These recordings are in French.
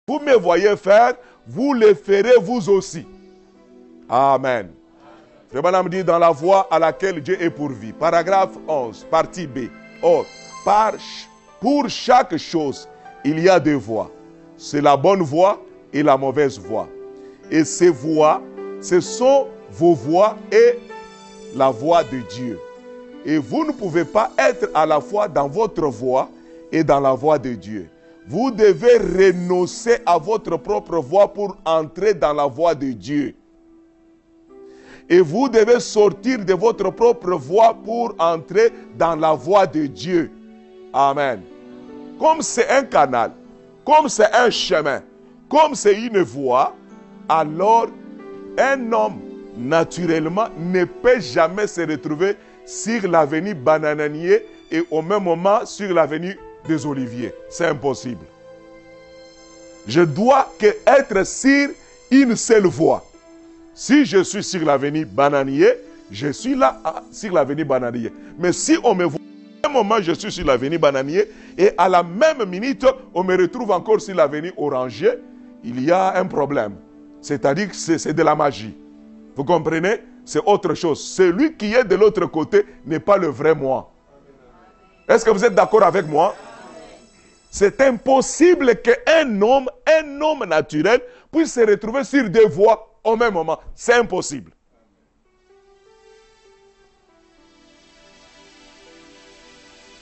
vous me voyez faire, vous le ferez vous aussi. Amen. Frère Branham dit dans la voie à laquelle Dieu est pourvu. Paragraphe 11, partie B. Or, pour chaque chose, il y a deux voies. C'est la bonne voie et la mauvaise voie. Et ces voies, ce sont vos voies et la voie de Dieu. Et vous ne pouvez pas être à la fois dans votre voie et dans la voie de Dieu. Vous devez renoncer à votre propre voie pour entrer dans la voie de Dieu. Et vous devez sortir de votre propre voie pour entrer dans la voie de Dieu. Amen. Comme c'est un canal, comme c'est un chemin, comme c'est une voie, alors un homme, naturellement, ne peut jamais se retrouver sur l'avenue Banananier et au même moment sur l'avenue des Oliviers. C'est impossible. Je dois être sur une seule voie. Si je suis sur l'avenue Bananier, je suis là sur l'avenue Bananier. Mais si on me voit, à un moment je suis sur l'avenue Bananier et à la même minute, on me retrouve encore sur l'avenue Oranger, il y a un problème. C'est-à-dire que c'est de la magie. Vous comprenez? C'est autre chose. Celui qui est de l'autre côté n'est pas le vrai moi. Est-ce que vous êtes d'accord avec moi? C'est impossible qu'un homme naturel puisse se retrouver sur deux voies au même moment. C'est impossible.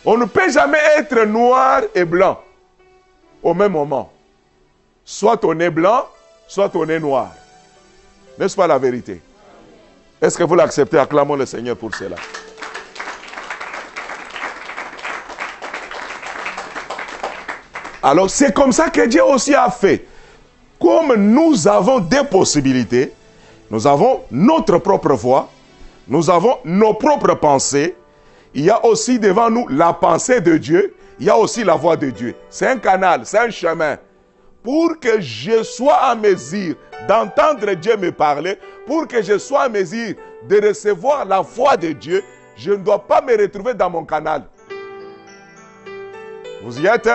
On ne peut jamais être noir et blanc au même moment. Soit on est blanc, soit on est noir. N'est-ce pas la vérité? Est-ce que vous l'acceptez? Acclamons le Seigneur pour cela. Alors c'est comme ça que Dieu aussi a fait. Comme nous avons des possibilités, nous avons notre propre voie, nous avons nos propres pensées, il y a aussi devant nous la pensée de Dieu, il y a aussi la voie de Dieu. C'est un canal, c'est un chemin. Pour que je sois en mesure d'entendre Dieu me parler, pour que je sois en mesure de recevoir la voix de Dieu, je ne dois pas me retrouver dans mon canal. Vous y êtes?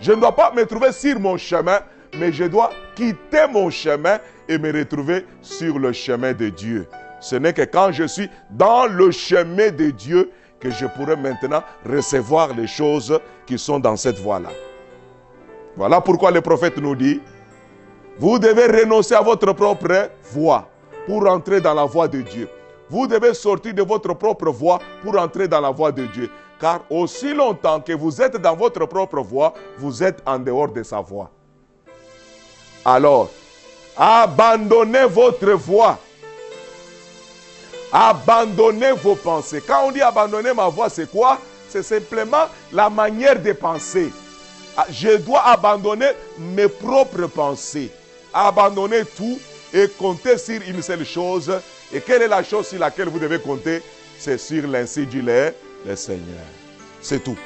Je ne dois pas me trouver sur mon chemin, mais je dois quitter mon chemin et me retrouver sur le chemin de Dieu. Ce n'est que quand je suis dans le chemin de Dieu que je pourrai maintenant recevoir les choses qui sont dans cette voie-là. Voilà pourquoi le prophète nous dit, vous devez renoncer à votre propre voie pour entrer dans la voie de Dieu. Vous devez sortir de votre propre voie pour entrer dans la voie de Dieu. Car aussi longtemps que vous êtes dans votre propre voie, vous êtes en dehors de sa voie. Alors, abandonnez votre voie. Abandonnez vos pensées. Quand on dit abandonner ma voie, c'est quoi? C'est simplement la manière de penser. Je dois abandonner mes propres pensées. Abandonner tout et compter sur une seule chose. Et quelle est la chose sur laquelle vous devez compter? C'est sur l'ainsi dit le Seigneur. C'est tout.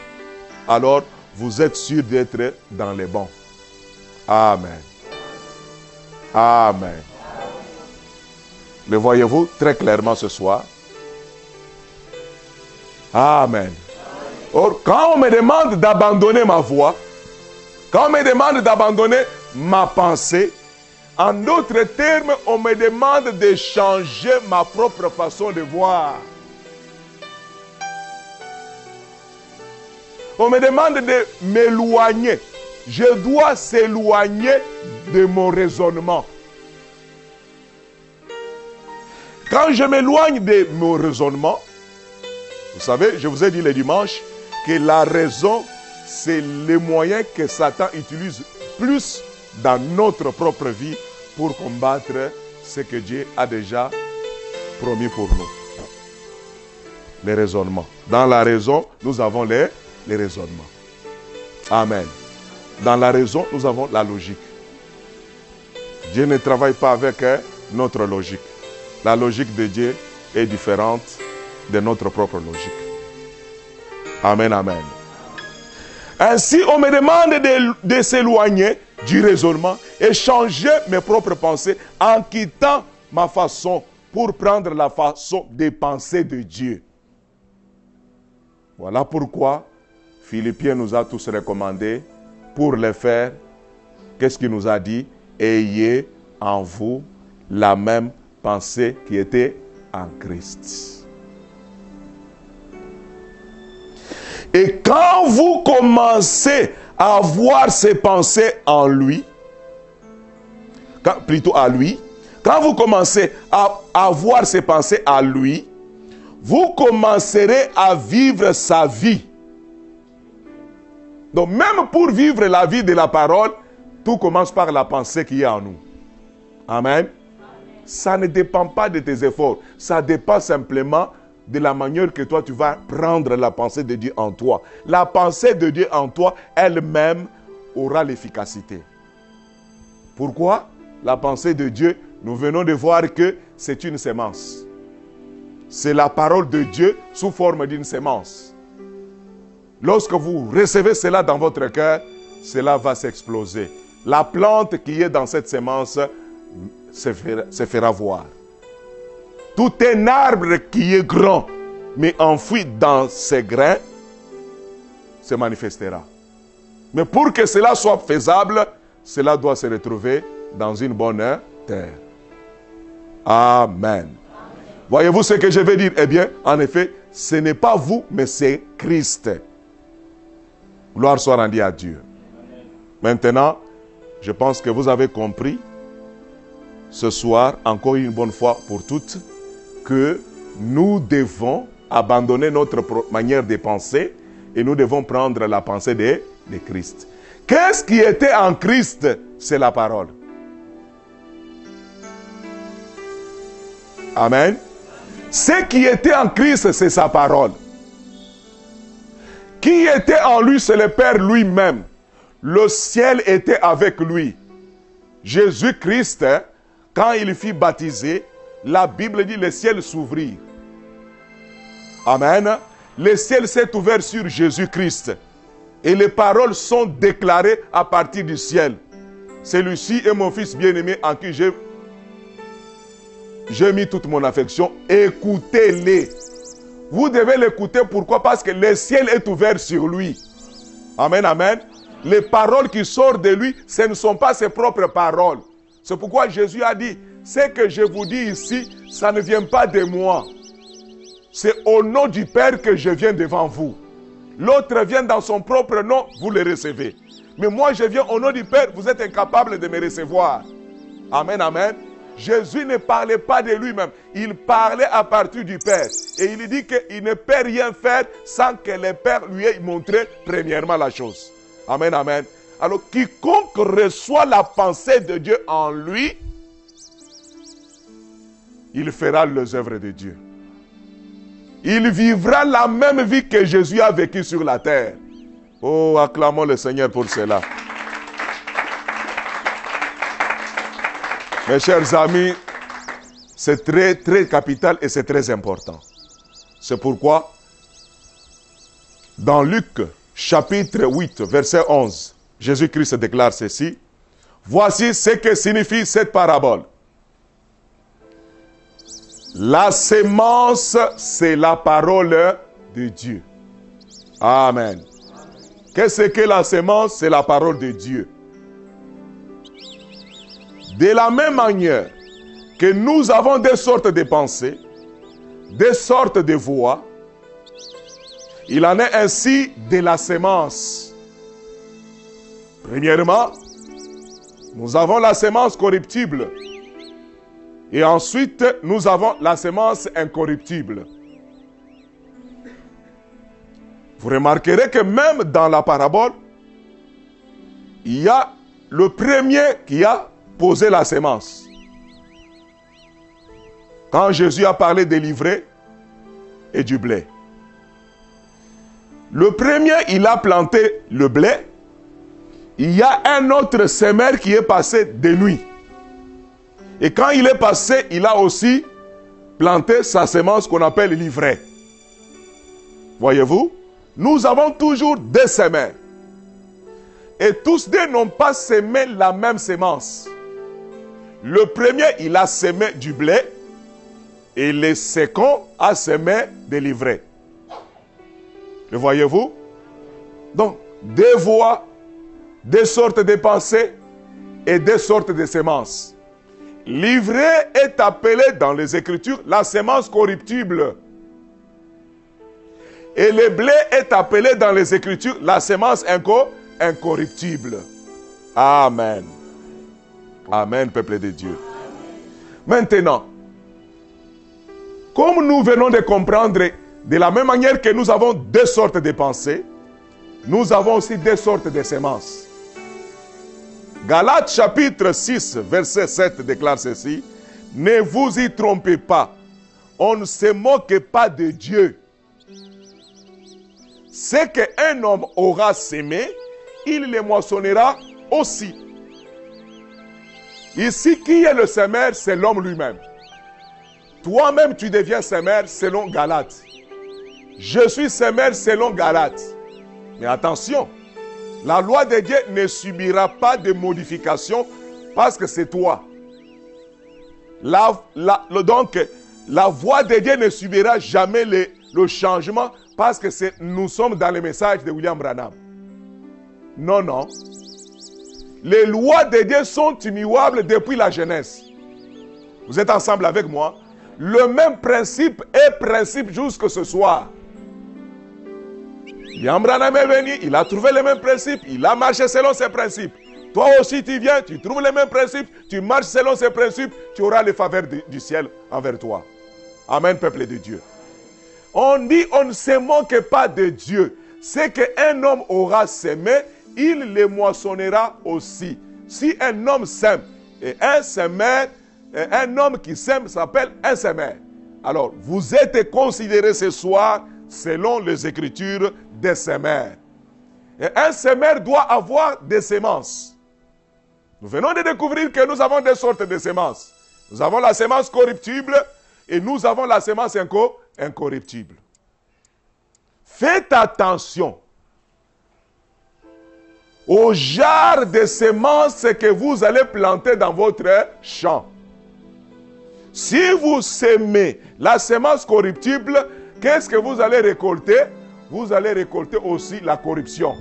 Alors, vous êtes sûr d'être dans les bons. Amen. Amen. Le voyez-vous très clairement ce soir? Amen. Or, quand on me demande d'abandonner ma voix, quand on me demande d'abandonner ma pensée, en d'autres termes, on me demande de changer ma propre façon de voir. On me demande de m'éloigner. Je dois s'éloigner de mon raisonnement. Quand je m'éloigne de mon raisonnement, vous savez, je vous ai dit le dimanche que la raison, c'est le moyen que Satan utilise plus dans notre propre vie pour combattre ce que Dieu a déjà promis pour nous. Les raisonnements. Dans la raison, nous avons les raisonnements. Amen. Dans la raison, nous avons la logique. Dieu ne travaille pas avec notre logique. La logique de Dieu est différente de notre propre logique. Amen, amen. Ainsi, on me demande de s'éloigner du raisonnement et changer mes propres pensées en quittant ma façon pour prendre la façon de penser de Dieu. Voilà pourquoi Philippiens nous a tous recommandé, pour le faire, qu'est-ce qu'il nous a dit? Ayez en vous la même pensée qui était en Christ. Et quand vous commencez à avoir ces pensées en lui, plutôt à lui, quand vous commencez à avoir ces pensées à lui, vous commencerez à vivre sa vie. Donc même pour vivre la vie de la parole, tout commence par la pensée qui est en nous. Amen. Ça ne dépend pas de tes efforts. Ça dépend simplement de la manière que toi tu vas prendre la pensée de Dieu en toi. La pensée de Dieu en toi elle-même aura l'efficacité. Pourquoi? La pensée de Dieu, nous venons de voir que c'est une sémence. C'est la parole de Dieu sous forme d'une sémence. Lorsque vous recevez cela dans votre cœur, cela va s'exploser. La plante qui est dans cette sémence se fera voir. Tout un arbre qui est grand, mais enfoui dans ses grains, se manifestera. Mais pour que cela soit faisable, cela doit se retrouver dans une bonne terre. Amen. Voyez-vous ce que je veux dire? Eh bien, en effet, ce n'est pas vous, mais c'est Christ. Gloire soit rendue à Dieu. Maintenant, je pense que vous avez compris ce soir, encore une bonne fois pour toutes, que nous devons abandonner notre manière de penser et nous devons prendre la pensée de Christ. Qu'est-ce qui était en Christ? C'est la parole. Amen. Ce qui était en Christ, c'est sa parole. Qui était en lui, c'est le Père lui-même. Le ciel était avec lui. Jésus-Christ, quand il fut baptisé, la Bible dit le ciel s'ouvrit. Amen. Le ciel s'est ouvert sur Jésus-Christ. Et les paroles sont déclarées à partir du ciel. Celui-ci est mon fils bien-aimé en qui j'ai mis toute mon affection. Écoutez-les. Vous devez l'écouter. Pourquoi? Parce que le ciel est ouvert sur lui. Amen, amen. Les paroles qui sortent de lui, ce ne sont pas ses propres paroles. C'est pourquoi Jésus a dit, ce que je vous dis ici, ça ne vient pas de moi. C'est au nom du Père que je viens devant vous. L'autre vient dans son propre nom, vous le recevez. Mais moi, je viens au nom du Père, vous êtes incapable de me recevoir. Amen, amen. Jésus ne parlait pas de lui-même. Il parlait à partir du Père. Et il dit qu'il ne peut rien faire sans que le Père lui ait montré premièrement la chose. Amen, amen. Alors, quiconque reçoit la pensée de Dieu en lui, il fera les œuvres de Dieu. Il vivra la même vie que Jésus a vécu sur la terre. Oh, acclamons le Seigneur pour cela. Mes chers amis, c'est très, très capital et c'est très important. C'est pourquoi, dans Luc, chapitre 8, verset 11, Jésus-Christ déclare ceci. Voici ce que signifie cette parabole. La sémence, c'est la parole de Dieu. Amen. Qu'est-ce que la sémence? C'est la parole de Dieu. De la même manière que nous avons des sortes de pensées, des sortes de voix, il en est ainsi de la sémence. Premièrement, nous avons la sémence corruptible. Et ensuite, nous avons la sémence incorruptible. Vous remarquerez que même dans la parabole, il y a le premier qui a posé la sémence. Quand Jésus a parlé des livrets et du blé. Le premier, il a planté le blé. Il y a un autre semeur qui est passé de nuit. Et quand il est passé, il a aussi planté sa semence qu'on appelle l'ivraie. Voyez-vous? Nous avons toujours deux semeurs. Et tous deux n'ont pas semé la même semence. Le premier, il a semé du blé. Et le second a semé de l'ivraie. Le voyez-vous? Donc, deux voix, deux sortes de pensées, et deux sortes de semences. L'ivraie est appelée dans les Écritures la semence corruptible. Et le blé est appelé dans les Écritures la semence incorruptible. Amen. Amen, peuple de Dieu. Maintenant, comme nous venons de comprendre, de la même manière que nous avons deux sortes de pensées, nous avons aussi deux sortes de semences. Galates chapitre 6, verset 7 déclare ceci. Ne vous y trompez pas. On ne se moque pas de Dieu. Ce qu'un homme aura sémé, il le moissonnera aussi. Ici, qui est le semeur? C'est l'homme lui-même. Toi-même, tu deviens semeur selon Galates. Je suis semeur selon Galates. Mais attention, la loi de Dieu ne subira pas de modification parce que c'est toi. Donc, la voix de Dieu ne subira jamais le changement parce que nous sommes dans le message de William Branham. Non, non. Les lois de Dieu sont immuables depuis la Genèse. Vous êtes ensemble avec moi? Le même principe est principe jusque ce soir. William Branham est venu, il a trouvé les mêmes principes, il a marché selon ses principes. Toi aussi tu viens, tu trouves les mêmes principes, tu marches selon ces principes, tu auras les faveurs du ciel envers toi. Amen, peuple de Dieu. On dit, on ne se moque pas de Dieu. Ce qu'un homme aura sémé, il le moissonnera aussi. Si un homme sème, et un homme qui sème s'appelle un semeur. Alors, vous êtes considérés ce soir selon les Écritures des semeurs. Et un semeur doit avoir des semences. Nous venons de découvrir que nous avons deux sortes de semences. Nous avons la semence corruptible et nous avons la semence incorruptible. Faites attention au genre de semences que vous allez planter dans votre champ. Si vous semez la semence corruptible, qu'est-ce que vous allez récolter? Vous allez récolter aussi la corruption.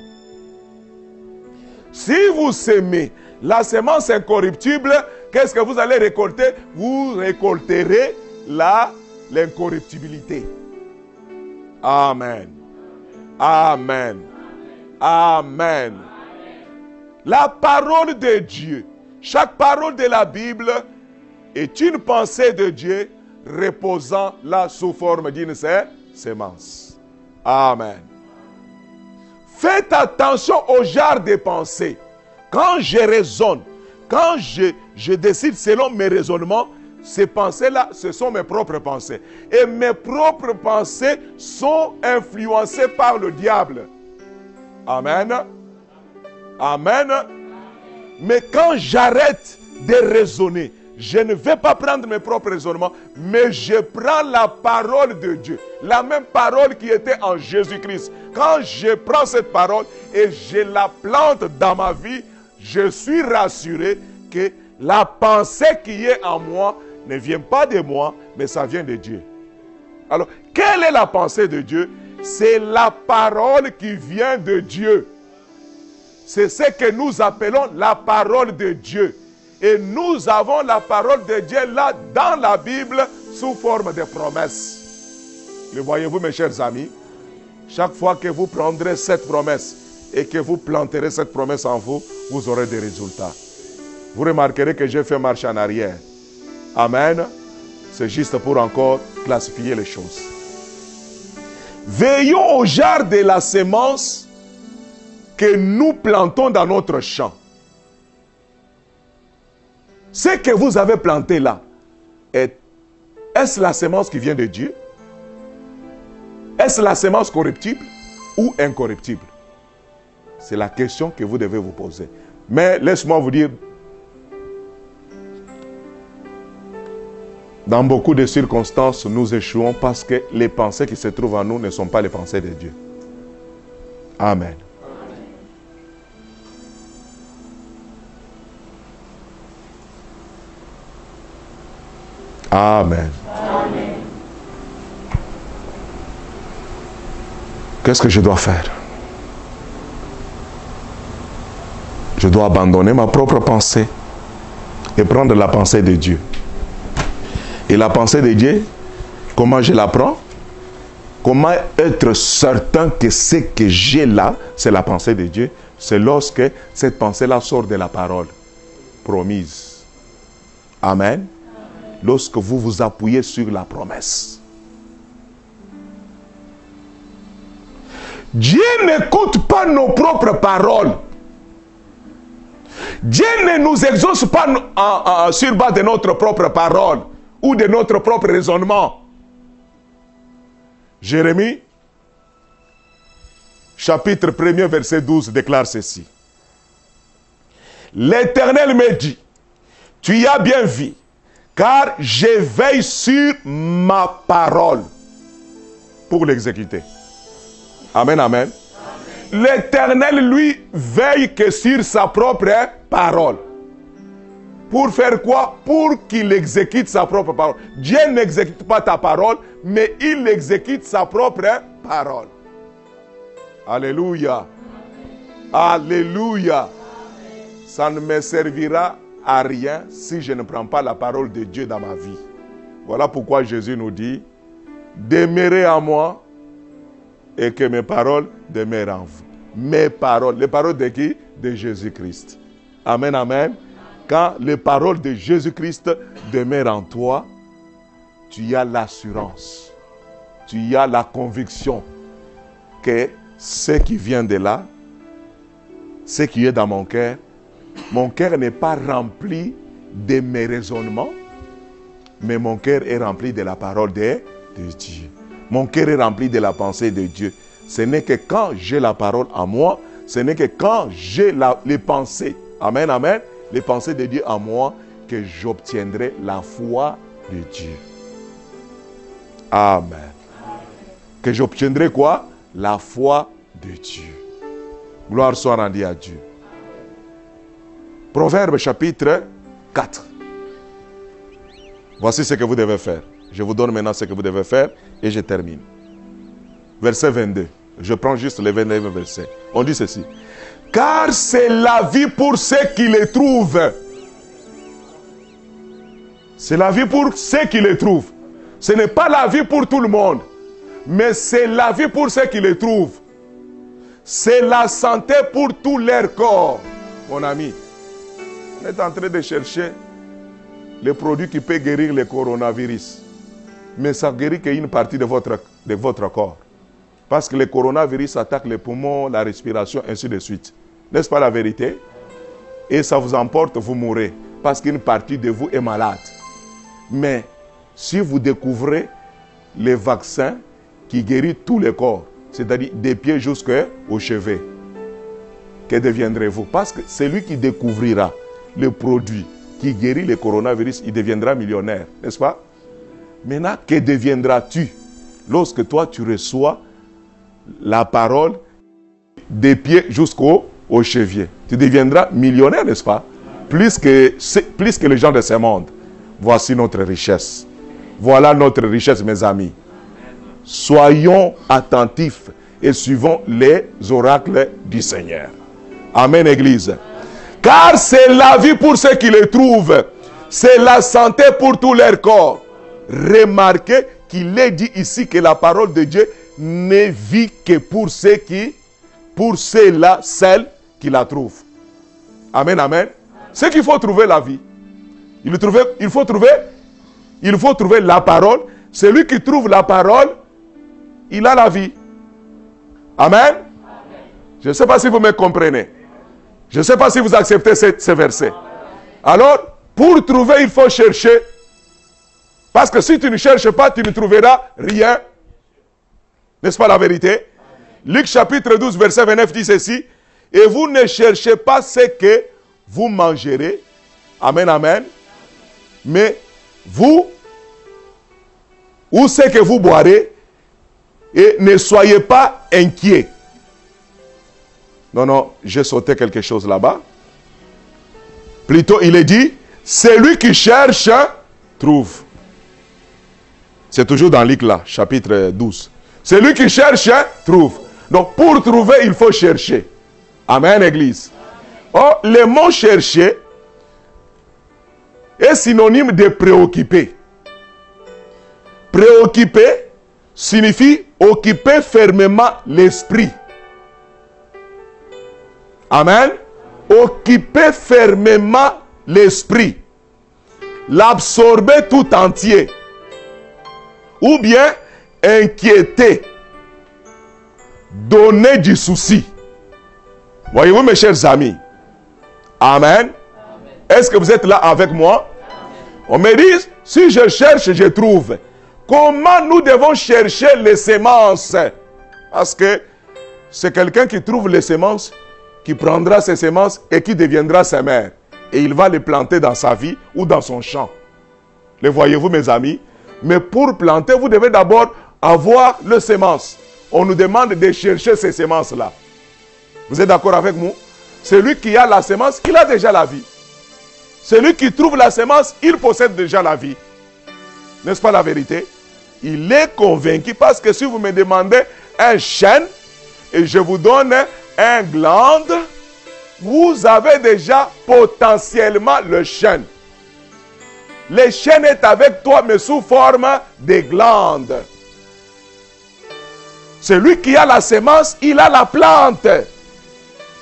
Si vous semez la semence incorruptible, qu'est-ce que vous allez récolter? Vous récolterez l'incorruptibilité. Amen. Amen. Amen. La parole de Dieu, chaque parole de la Bible est une pensée de Dieu reposant là sous forme d'une sémence. Amen. Faites attention au genre de pensée. Quand je raisonne, quand je décide selon mes raisonnements, ces pensées-là, ce sont mes propres pensées. Et mes propres pensées sont influencées par le diable. Amen. Amen. Mais quand j'arrête de raisonner, je ne vais pas prendre mes propres raisonnements, mais je prends la parole de Dieu. La même parole qui était en Jésus-Christ. Quand je prends cette parole et je la plante dans ma vie, je suis rassuré que la pensée qui est en moi ne vient pas de moi, mais ça vient de Dieu. Alors, quelle est la pensée de Dieu? C'est la parole qui vient de Dieu. C'est ce que nous appelons la parole de Dieu. Et nous avons la parole de Dieu là dans la Bible sous forme de promesses. Le voyez-vous, mes chers amis? Chaque fois que vous prendrez cette promesse et que vous planterez cette promesse en vous, vous aurez des résultats. Vous remarquerez que j'ai fait marche en arrière. Amen. C'est juste pour encore classifier les choses. Veillons au genre de la semence que nous plantons dans notre champ. Ce que vous avez planté là, est-ce la semence qui vient de Dieu? Est-ce la semence corruptible ou incorruptible? C'est la question que vous devez vous poser. Mais laisse-moi vous dire, dans beaucoup de circonstances, nous échouons parce que les pensées qui se trouvent en nous ne sont pas les pensées de Dieu. Amen. Amen. Amen. Qu'est-ce que je dois faire? Je dois abandonner ma propre pensée et prendre la pensée de Dieu. Et la pensée de Dieu, comment je la prends? Comment être certain que ce que j'ai là, c'est la pensée de Dieu? C'est lorsque cette pensée-là sort de la parole promise. Amen. Lorsque vous vous appuyez sur la promesse. Dieu n'écoute pas nos propres paroles. Dieu ne nous exauce pas sur base de notre propre parole ou de notre propre raisonnement. Jérémie, chapitre 1er, verset 12, déclare ceci. L'Éternel me dit, tu y as bien vu, car je veille sur ma parole pour l'exécuter. Amen, amen. L'Éternel, lui, veille que sur sa propre parole. Pour faire quoi? Pour qu'il exécute sa propre parole. Dieu n'exécute pas ta parole, mais il exécute sa propre parole. Alléluia. Alléluia. Ça ne me servira à rien si je ne prends pas la parole de Dieu dans ma vie. Voilà pourquoi Jésus nous dit, demeurez en moi et que mes paroles demeurent en vous. Mes paroles. Les paroles de qui? De Jésus-Christ. Amen, amen. Quand les paroles de Jésus-Christ demeurent en toi, tu as l'assurance, tu as la conviction que ce qui vient de là, ce qui est dans mon cœur n'est pas rempli de mes raisonnements, mais mon cœur est rempli de la parole de Dieu. Mon cœur est rempli de la pensée de Dieu. Ce n'est que quand j'ai la parole en moi, ce n'est que quand j'ai les pensées, amen, amen, les pensées de Dieu en moi, que j'obtiendrai la foi de Dieu. Amen. Que j'obtiendrai quoi? La foi de Dieu. Gloire soit rendue à Dieu. Proverbe chapitre 4. Voici ce que vous devez faire. Je vous donne maintenant ce que vous devez faire et je termine. Verset 22. Je prends juste les 29 versets. On dit ceci. Car c'est la vie pour ceux qui les trouvent. C'est la vie pour ceux qui les trouvent. Ce n'est pas la vie pour tout le monde. Mais c'est la vie pour ceux qui les trouvent. C'est la santé pour tout leur corps. Mon ami, on est en train de chercher les produits qui peuvent guérir le coronavirus. Mais ça ne guérit qu'une partie de votre corps. Parce que le coronavirus attaque les poumons, la respiration, ainsi de suite. N'est-ce pas la vérité? Et ça vous emporte, vous mourrez. Parce qu'une partie de vous est malade. Mais si vous découvrez les vaccins qui guérissent tout le corps, c'est-à-dire des pieds jusqu'aux cheveux, que deviendrez-vous? Parce que celui qui découvrira le produit qui guérit le coronavirus, il deviendra millionnaire. N'est-ce pas? Maintenant, que deviendras-tu lorsque toi tu reçois la parole des pieds jusqu'aux chevilles? Tu deviendras millionnaire, n'est-ce pas? Plus que les gens de ce monde. Voici notre richesse. Voilà notre richesse, mes amis. Soyons attentifs et suivons les oracles du Seigneur. Amen, Église. Car c'est la vie pour ceux qui les trouvent. C'est la santé pour tout leur corps. Remarquez qu'il est dit ici que la parole de Dieu ne vit que pour ceux-là, celles qui la trouvent. Amen, amen. C'est qu'il faut trouver la vie. Il faut trouver la parole. Celui qui trouve la parole, il a la vie. Amen. Je ne sais pas si vous me comprenez. Je ne sais pas si vous acceptez ce verset. Alors, pour trouver, il faut chercher. Parce que si tu ne cherches pas, tu ne trouveras rien. N'est-ce pas la vérité? Luc chapitre 12, verset 29 dit ceci. Et vous ne cherchez pas ce que vous mangerez. Amen, amen. Mais vous, ou ce que vous boirez, et ne soyez pas inquiets. Non, non, j'ai sauté quelque chose là-bas. Plutôt, il est dit, celui qui cherche, trouve. C'est toujours dans Luc là, chapitre 12. Celui qui cherche, trouve. Donc, pour trouver, il faut chercher. Amen, Église. Or, le mot chercher est synonyme de préoccuper. Préoccuper signifie occuper fermement l'esprit. Amen. Occuper fermement l'esprit. L'absorber tout entier. Ou bien inquiéter. Donner du souci. Voyez-vous mes chers amis. Amen. Est-ce que vous êtes là avec moi? Amen. On me dit, si je cherche, je trouve. Comment nous devons chercher les semences? Parce que c'est quelqu'un qui trouve les semences, qui prendra ces semences et qui deviendra sa mère. Et il va les planter dans sa vie ou dans son champ. Les voyez-vous mes amis? Mais pour planter, vous devez d'abord avoir les semences. On nous demande de chercher ces semences-là. Vous êtes d'accord avec moi? Celui qui a la semence, il a déjà la vie. Celui qui trouve la semence, il possède déjà la vie. N'est-ce pas la vérité? Il est convaincu parce que si vous me demandez un chêne et je vous donne un glande, vous avez déjà potentiellement le chêne. Le chêne est avec toi mais sous forme de glande. Celui qui a la semence, il a la plante.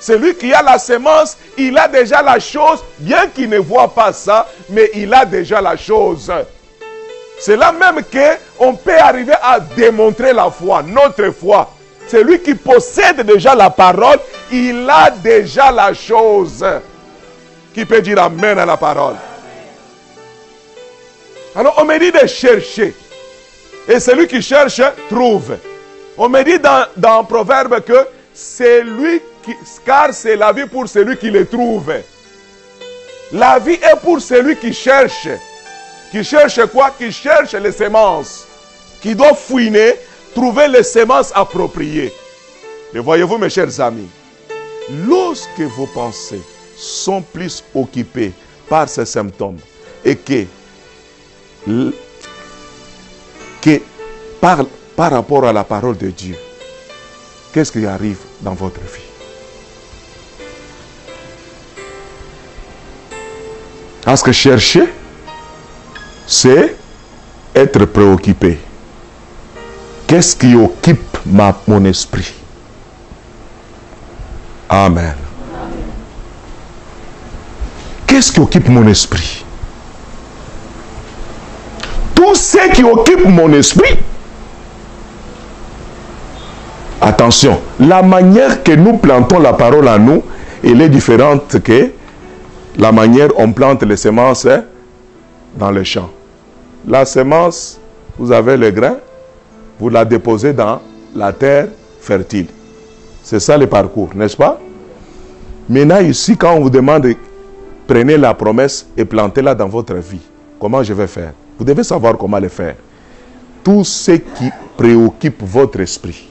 Celui qui a la semence, il a déjà la chose, bien qu'il ne voit pas ça, mais il a déjà la chose. C'est là même qu'on peut arriver à démontrer la foi, notre foi. Celui qui possède déjà la parole, il a déjà la chose. Qui peut dire amen à la parole? Alors on me dit de chercher. Et celui qui cherche, trouve. On me dit dans Proverbe que c'est lui qui, car c'est la vie pour celui qui le trouve. La vie est pour celui qui cherche. Qui cherche quoi? Qui cherche les semences. Qui doit fouiner, trouver les semences appropriées. Et voyez-vous mes chers amis, lorsque vos pensées sont plus occupées par ces symptômes et que par rapport à la parole de Dieu, qu'est-ce qui arrive dans votre vie? Parce que chercher, c'est être préoccupé. Qu'est-ce qui occupe mon esprit? Amen. Qu'est-ce qui occupe mon esprit? Tout ce qui occupe mon esprit. Attention, la manière que nous plantons la parole en nous, elle est différente que la manière on plante les semences dans le champ. La semence, vous avez le grain, vous la déposez dans la terre fertile. C'est ça le parcours, n'est-ce pas? Maintenant ici, quand on vous demande, prenez la promesse et plantez-la dans votre vie. Comment je vais faire? Vous devez savoir comment le faire. Tout ce qui préoccupe votre esprit.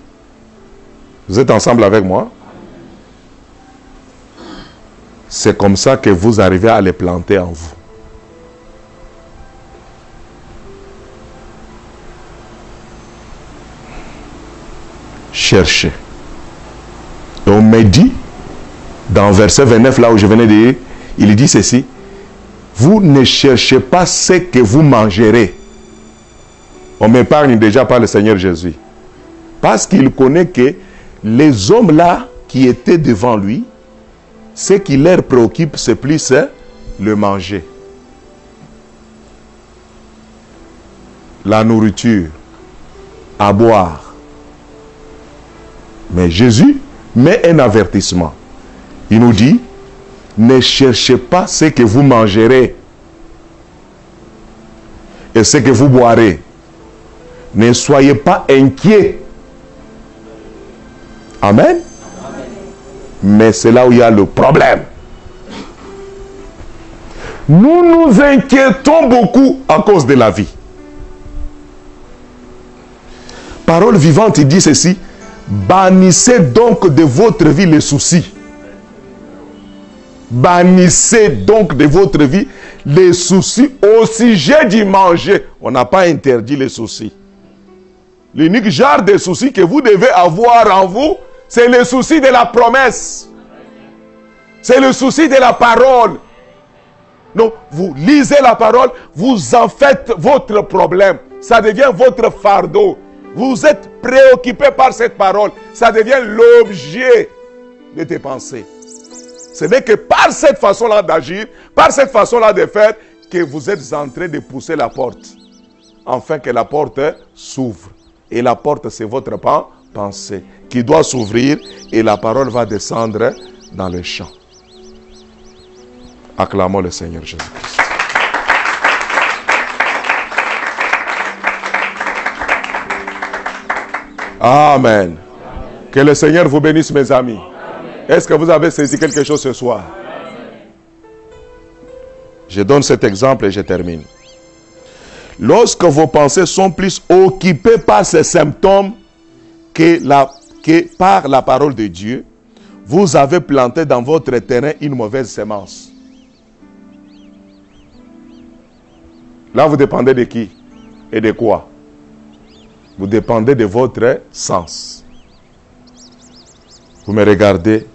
Vous êtes ensemble avec moi? C'est comme ça que vous arrivez à les planter en vous. Cherchez. Et on me dit, dans verset 29, là où je venais de dire, il dit ceci: vous ne cherchez pas ce que vous mangerez. On m'épargne déjà par le Seigneur Jésus. Parce qu'il connaît que les hommes là qui étaient devant lui, ce qui leur préoccupe, c'est plus le manger. La nourriture, à boire. Mais Jésus met un avertissement. Il nous dit, ne cherchez pas ce que vous mangerez et ce que vous boirez. Ne soyez pas inquiets. Amen. Mais c'est là où il y a le problème. Nous nous inquiétons beaucoup à cause de la vie. Parole vivante, il dit ceci: bannissez donc de votre vie les soucis. Bannissez donc de votre vie les soucis au sujet du manger. On n'a pas interdit les soucis. L'unique genre de soucis que vous devez avoir en vous, c'est le souci de la promesse. C'est le souci de la parole. Donc, vous lisez la parole, vous en faites votre problème. Ça devient votre fardeau. Vous êtes préoccupé par cette parole. Ça devient l'objet de tes pensées. Ce n'est que par cette façon-là d'agir, par cette façon-là de faire, que vous êtes en train de pousser la porte. Afin que la porte s'ouvre. Et la porte, c'est votre pensée qui doit s'ouvrir et la parole va descendre dans le champ. Acclamons le Seigneur Jésus-Christ. Amen. Que le Seigneur vous bénisse, mes amis. Est-ce que vous avez saisi quelque chose ce soir? Je donne cet exemple et je termine. Lorsque vos pensées sont plus occupées par ces symptômes que par la parole de Dieu, vous avez planté dans votre terrain une mauvaise semence. Là, vous dépendez de qui et de quoi? Vous dépendez de votre sens. Vous me regardez,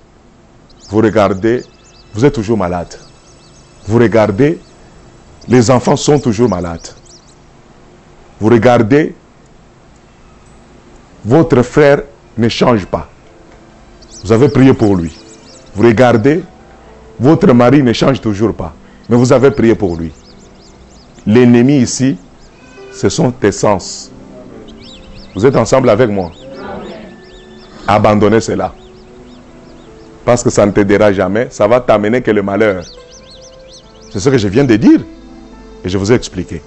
vous êtes toujours malade. Vous regardez, les enfants sont toujours malades. Vous regardez, votre frère ne change pas. Vous avez prié pour lui. Vous regardez, votre mari ne change toujours pas. Mais vous avez prié pour lui. L'ennemi ici, ce sont tes sens. Vous êtes ensemble avec moi? Abandonnez cela. Parce que ça ne t'aidera jamais. Ça va t'amener que le malheur. C'est ce que je viens de dire. Et je vous ai expliqué.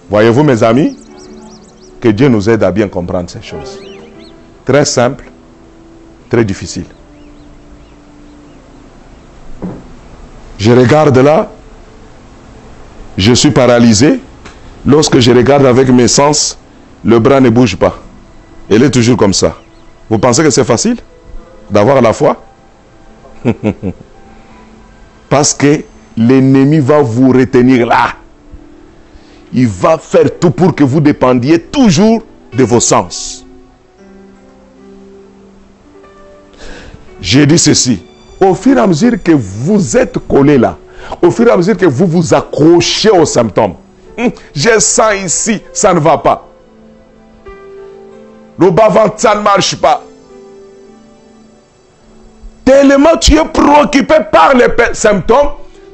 Voyez-vous, mes amis, que Dieu nous aide à bien comprendre ces choses. Très simple, très difficile. Je regarde là, je suis paralysé. Lorsque je regarde avec mes sens, le bras ne bouge pas. Il est toujours comme ça. Vous pensez que c'est facile d'avoir la foi? Parce que l'ennemi va vous retenir là. Il va faire tout pour que vous dépendiez toujours de vos sens. J'ai dit ceci. Au fur et à mesure que vous êtes collé là, au fur et à mesure que vous vous accrochez aux symptômes, je sens ici, ça ne va pas. Le bas-ventre, ça ne marche pas. Tellement tu es préoccupé par les symptômes,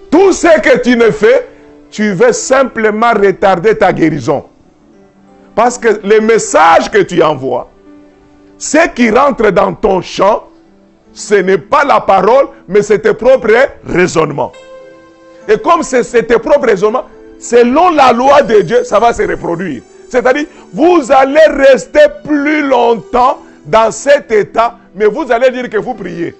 tout ce que tu ne fais, tu veux simplement retarder ta guérison. Parce que les messages que tu envoies, ce qui rentre dans ton champ, ce n'est pas la parole, mais c'est tes propres raisonnements. Et comme c'est tes propres raisonnements, selon la loi de Dieu, ça va se reproduire. C'est-à-dire, vous allez rester plus longtemps dans cet état, mais vous allez dire que vous priez.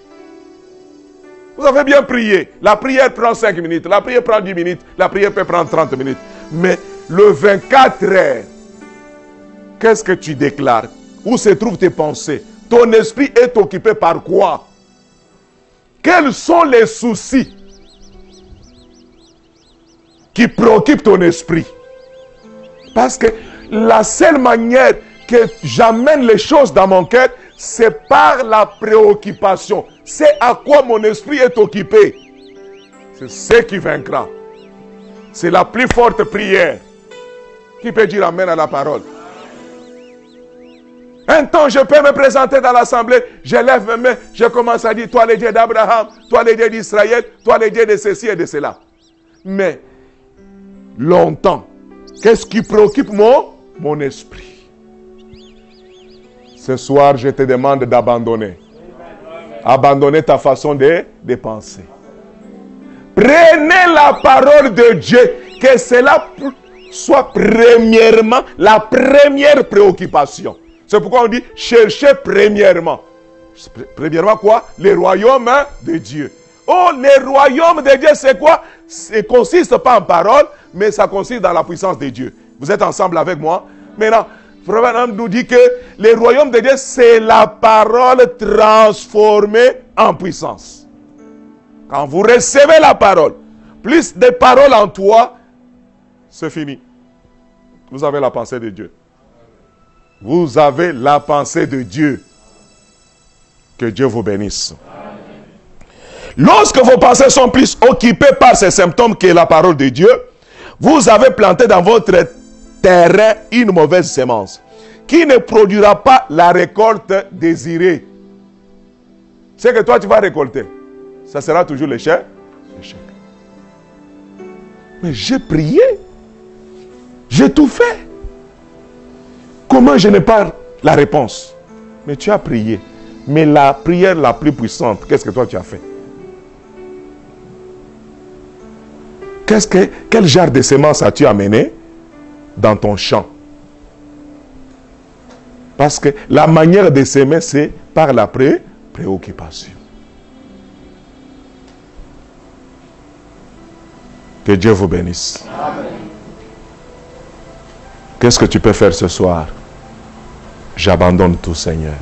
Vous avez bien prié. La prière prend 5 minutes, la prière prend 10 minutes, la prière peut prendre 30 minutes. Mais le 24 heures, qu'est-ce que tu déclares? Où se trouvent tes pensées? Ton esprit est occupé par quoi? Quels sont les soucis qui préoccupent ton esprit? Parce que la seule manière que j'amène les choses dans mon cœur, c'est par la préoccupation. C'est à quoi mon esprit est occupé. C'est ce qui vaincra. C'est la plus forte prière. Qui peut dire amen à la parole? Un temps, je peux me présenter dans l'assemblée, je lève mes mains, je commence à dire, toi le Dieu d'Abraham, toi le Dieu d'Israël, toi le Dieu de ceci et de cela. Mais, longtemps, qu'est-ce qui préoccupe mon esprit? Ce soir, je te demande d'abandonner. Abandonner ta façon de penser. Prenez la parole de Dieu, que cela soit premièrement la première préoccupation. C'est pourquoi on dit cherchez premièrement. Premièrement quoi? Le royaume de Dieu. Oh, le royaume de Dieu, c'est quoi? Ça consiste pas en parole, mais ça consiste dans la puissance de Dieu. Vous êtes ensemble avec moi? Maintenant, Frère nous dit que le royaume de Dieu, c'est la parole transformée en puissance. Quand vous recevez la parole, plus de paroles en toi, c'est fini. Vous avez la pensée de Dieu. Vous avez la pensée de Dieu. Que Dieu vous bénisse. Lorsque vos pensées sont plus occupées par ces symptômes que la parole de Dieu, vous avez planté dans votre terrain une mauvaise semence qui ne produira pas la récolte désirée. C'est que toi tu vas récolter. Ça sera toujours l'échec. Mais j'ai prié. J'ai tout fait. Comment je n'ai pas la réponse? Mais tu as prié. Mais la prière la plus puissante, qu'est-ce que toi tu as fait? Quel genre de semence as-tu amené dans ton champ? Parce que la manière de s'aimer, c'est par la préoccupation. Que Dieu vous bénisse. Qu'est-ce que tu peux faire ce soir? J'abandonne tout, Seigneur.